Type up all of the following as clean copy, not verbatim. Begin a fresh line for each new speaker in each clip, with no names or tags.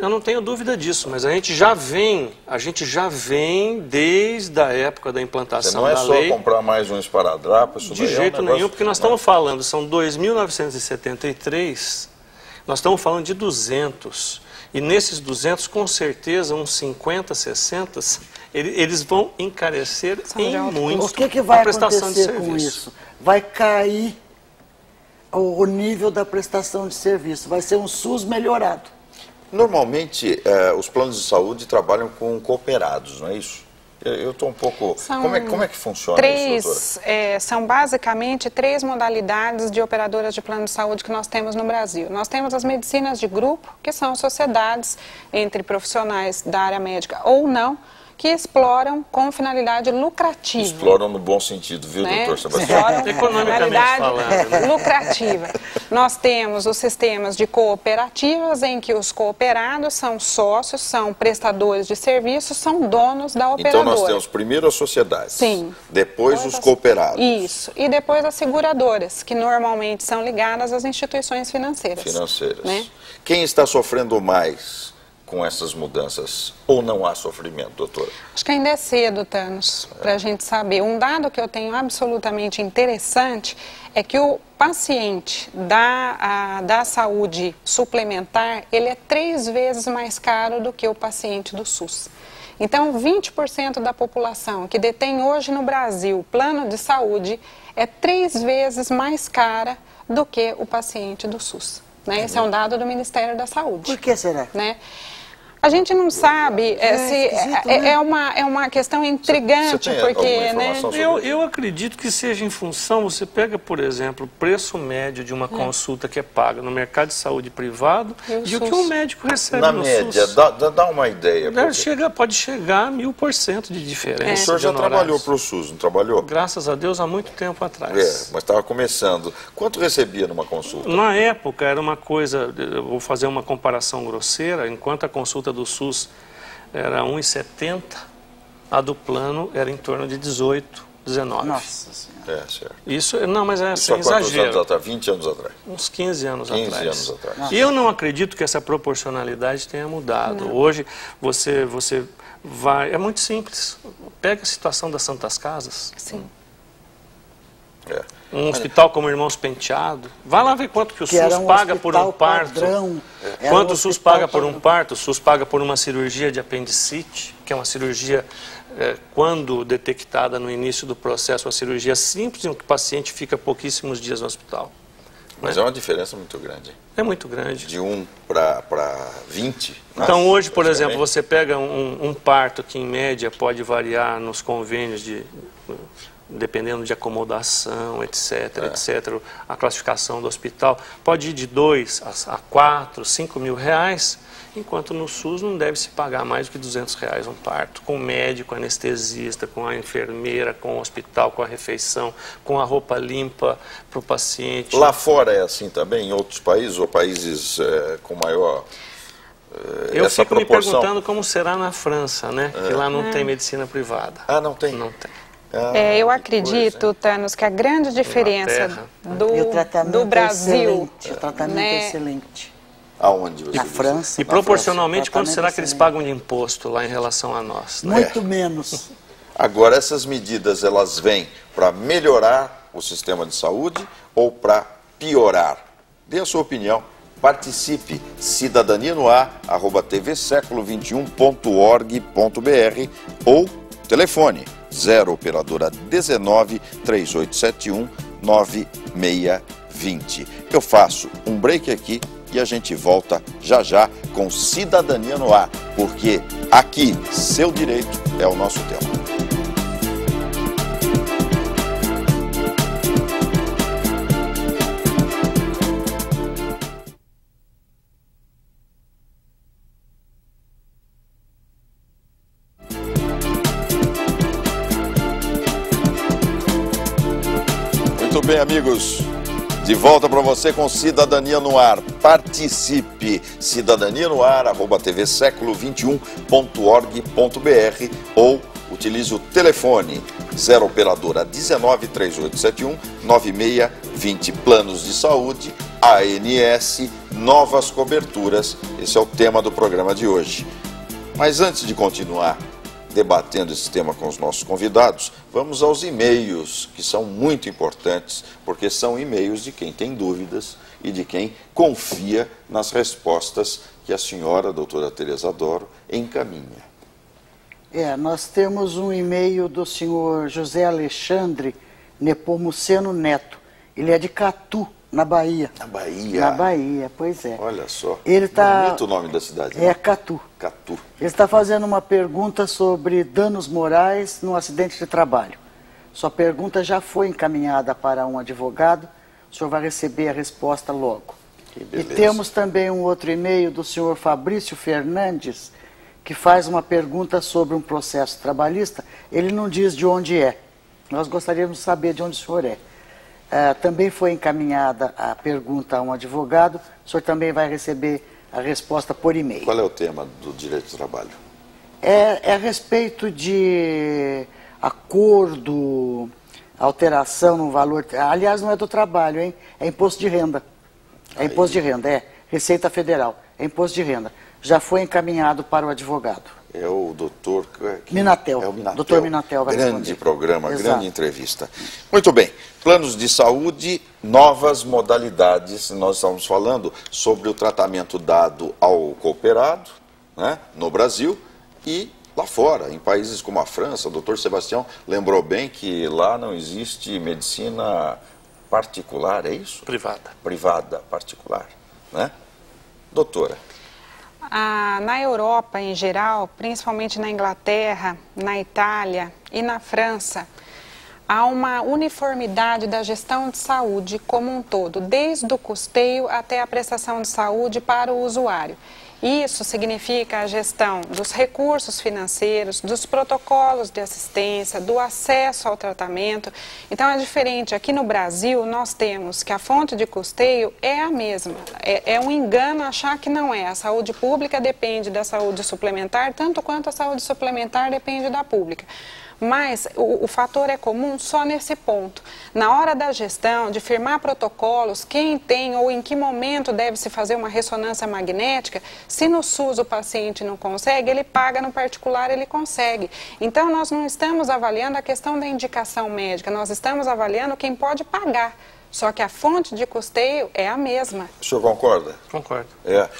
Eu não tenho dúvida disso, mas a gente já vem desde a época da implantação da lei.
Não é só comprar mais um esparadrapo, isso
de jeito nenhum, porque nós estamos falando, são 2.973, nós estamos falando de 200, e nesses 200, com certeza, uns 50, 60, eles vão encarecer em muito
o que vai
a prestação de
acontecer com
serviço.
isso? Vai cair o nível da prestação de serviço, vai ser um SUS melhorado.
Normalmente, os planos de saúde trabalham com cooperados, não é isso? Eu estou um pouco... Como é que funciona isso, doutora?
São basicamente 3 modalidades de operadoras de plano de saúde que nós temos no Brasil. Nós temos as medicinas de grupo, que são sociedades entre profissionais da área médica ou não, que exploram com finalidade lucrativa.
Exploram no bom sentido, viu, doutor Sebastião?
Exploram economicamente falando, lucrativa. Nós temos os sistemas de cooperativas, em que os cooperados são sócios, são prestadores de serviços, são donos da operadora.
Então nós temos primeiro as sociedades,
sim,
depois os cooperados.
Isso, e depois as seguradoras, que normalmente são ligadas às instituições financeiras. Né?
Quem está sofrendo mais com essas mudanças? Ou não há sofrimento, doutora?
Acho que ainda é cedo, Thanos, para a gente saber. Um dado que eu tenho absolutamente interessante é que o paciente da saúde suplementar, ele é 3 vezes mais caro do que o paciente do SUS. Então, 20% da população que detém hoje no Brasil plano de saúde é 3 vezes mais cara do que o paciente do SUS. Né? Esse é um dado do Ministério da Saúde.
Por que será?
Né? A gente não sabe é uma questão intrigante, porque, né?
Eu acredito que seja em função, você pega, por exemplo, o preço médio de uma consulta que é paga no mercado de saúde privado e o que um médico recebe
na
no
média,
SUS.
Dá uma ideia.
Pode chegar a 1000% de diferença.
O senhor já trabalhou para o SUS, não trabalhou?
Graças a Deus, há muito tempo atrás.
Mas estava começando. Quanto recebia numa consulta?
Na época era uma coisa, eu vou fazer uma comparação grosseira, enquanto a consulta do SUS era 1,70, a do plano era em torno de 18, 19.
Nossa Senhora.
Certo.
Isso,
não, mas é sem exagero.
Anos atrás, 20 anos atrás.
Uns 15 anos
15
atrás.
anos atrás.
E eu não acredito que essa proporcionalidade tenha mudado. Não. Hoje você vai... É muito simples. Pega a situação das Santas Casas.
Sim.
Um hospital como Irmãos Penteado, vai lá ver quanto que o SUS paga por um parto. Quanto o SUS paga por um parto? O SUS paga por uma cirurgia de apendicite, que é uma cirurgia, quando detectada no início do processo, uma cirurgia simples, em que o paciente fica pouquíssimos dias no hospital.
Mas é uma diferença muito grande.
É muito grande.
De 1 para 20.
Então hoje, por exemplo, você pega um parto que em média pode variar nos convênios dependendo de acomodação, etc, a classificação do hospital, pode ir de 2 a 4, 5 mil reais, enquanto no SUS não deve se pagar mais do que R$200 um parto, com médico, anestesista, com a enfermeira, com o hospital, com a refeição, com a roupa limpa para o paciente.
Lá fora é assim também, em outros países, ou países com maior...
Eu fico me perguntando como será na França, né? Que lá não tem medicina privada.
Ah, não tem?
Não tem.
Eu acredito, Thanos, que a grande diferença do Brasil...
O tratamento é excelente.
Aonde você
Na França.
E proporcionalmente, quanto será que eles pagam de imposto lá em relação a nós? Né?
Muito menos.
Agora, essas medidas, elas vêm para melhorar o sistema de saúde ou para piorar? Dê a sua opinião. Participe, cidadania no ar, @tvseculo21.org.br ou telefone 0 operadora 19 3871 9620. Eu faço um break aqui e a gente volta já já com Cidadania no Ar, porque aqui seu direito é o nosso tema. Muito bem, amigos, de volta para você com Cidadania no Ar. Participe, cidadania no ar, @tvseculo21.org.br ou utilize o telefone 0 operadora 19 3871 9620. Planos de saúde, ANS, novas coberturas. Esse é o tema do programa de hoje. Mas antes de continuar debatendo esse tema com os nossos convidados, vamos aos e-mails, que são muito importantes, porque são e-mails de quem tem dúvidas e de quem confia nas respostas que a senhora, a doutora Tereza Doro, encaminha.
Nós temos um e-mail do senhor José Alexandre Nepomuceno Neto. Ele é de Catu, na Bahia.
Na Bahia?
Na Bahia, pois é.
Olha só.
Ele tá...
Bonito o nome da cidade. Né?
É Catu.
Catu.
Ele está fazendo uma pergunta sobre danos morais no acidente de trabalho. Sua pergunta já foi encaminhada para um advogado. O senhor vai receber a resposta logo. E temos também um outro e-mail do senhor Fabrício Fernandes, que faz uma pergunta sobre um processo trabalhista. Ele não diz de onde é. Nós gostaríamos de saber de onde o senhor é. Também foi encaminhada a pergunta a um advogado. O senhor também vai receber a resposta por e-mail.
Qual é o tema do direito do trabalho?
É a respeito de acordo, alteração no valor... Aliás, não é do trabalho, hein? É imposto de renda. É imposto de renda, Receita Federal. É imposto de renda. Já foi encaminhado para o advogado.
É o doutor...
Minatel.
É o Minatel.
Doutor Minatel vai
Grande
responder.
programa,
Exato.
grande entrevista. Muito bem. Planos de saúde, novas modalidades. Nós estamos falando sobre o tratamento dado ao cooperado, né, no Brasil e lá fora, em países como a França. O doutor Sebastião lembrou bem que lá não existe medicina particular, é isso?
Privada.
Privada, particular, né? Doutora.
Na Europa, em geral, principalmente na Inglaterra, na Itália e na França, há uma uniformidade da gestão de saúde como um todo, desde o custeio até a prestação de saúde para o usuário. Isso significa a gestão dos recursos financeiros, dos protocolos de assistência, do acesso ao tratamento. Então é diferente. Aqui no Brasil nós temos que a fonte de custeio é a mesma. É um engano achar que não é. A saúde pública depende da saúde suplementar, tanto quanto a saúde suplementar depende da pública. Mas o fator é comum só nesse ponto. Na hora da gestão, de firmar protocolos, quem tem ou em que momento deve se fazer uma ressonância magnética, se no SUS o paciente não consegue, ele paga, no particular ele consegue. Então nós não estamos avaliando a questão da indicação médica, nós estamos avaliando quem pode pagar. Só que a fonte de custeio é a mesma.
O senhor concorda?
Concordo.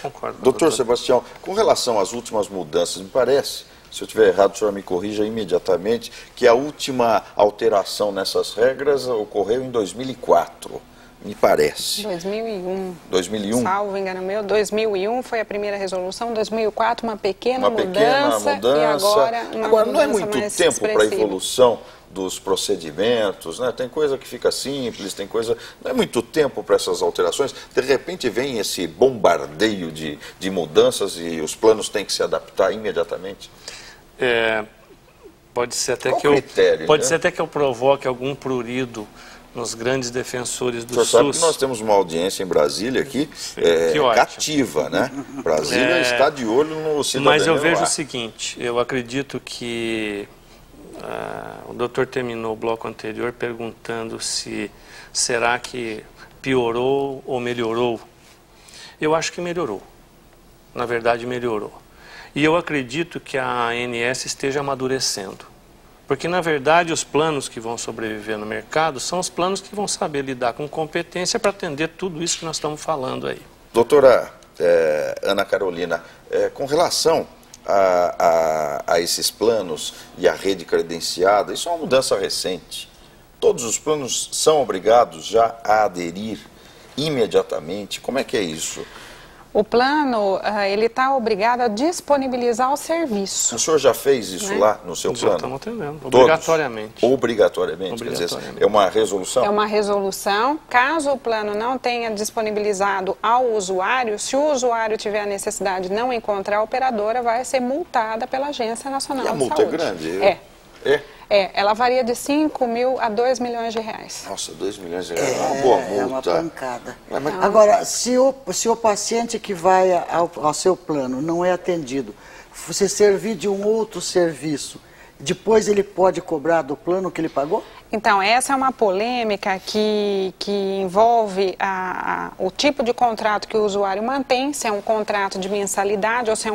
Concordo.
Doutor Sebastião, com relação às últimas mudanças, me parece... Se eu estiver errado, o senhor me corrija imediatamente, que a última alteração nessas regras ocorreu em 2004, me parece.
2001.
2001?
Salvo engano meu, 2001 foi a primeira resolução, 2004 uma pequena mudança e agora uma
Agora, não é
mudança
muito
mais
tempo para a
expressiva.
evolução dos procedimentos, né? Tem coisa que fica simples, tem coisa... Não é muito tempo para essas alterações. De repente vem esse bombardeio de mudanças e os planos têm que se adaptar imediatamente.
Pode ser até
Qual
que eu
critério,
pode
né?
ser até que eu provoque algum prurido nos grandes defensores do
O senhor sabe
SUS.
que nós temos uma audiência em Brasília aqui
que ótimo.
cativa, né? Brasília está de olho no cidadão.
Mas eu vejo o seguinte, eu acredito que o doutor terminou o bloco anterior perguntando se será que piorou ou melhorou. Eu acho que melhorou. Na verdade, melhorou. E eu acredito que a ANS esteja amadurecendo. Porque, na verdade, os planos que vão sobreviver no mercado são os planos que vão saber lidar com competência para atender tudo isso que nós estamos falando aí.
Doutora Ana Carolina, com relação a esses planos e a rede credenciada, isso é uma mudança recente. Todos os planos são obrigados já a aderir imediatamente? Como é que é isso?
O plano, ele está obrigado a disponibilizar o serviço.
O senhor já fez isso lá no seu
Já
plano?
estamos atendendo,
Todos?
obrigatoriamente.
Obrigatoriamente, quer dizer, é uma resolução?
É uma resolução. Caso o plano não tenha disponibilizado ao usuário, se o usuário tiver a necessidade de não encontrar a operadora, vai ser multada pela Agência Nacional de Saúde.
E a multa é grande?
Ela varia de 5 mil a 2 milhões de reais.
Nossa, 2 milhões de reais é uma boa multa.
É uma pancada. Agora, se o paciente que vai ao seu plano não é atendido, você servir de um outro serviço depois ele pode cobrar do plano que ele pagou?
Então, essa é uma polêmica que envolve o tipo de contrato que o usuário mantém, se é um contrato de mensalidade ou se é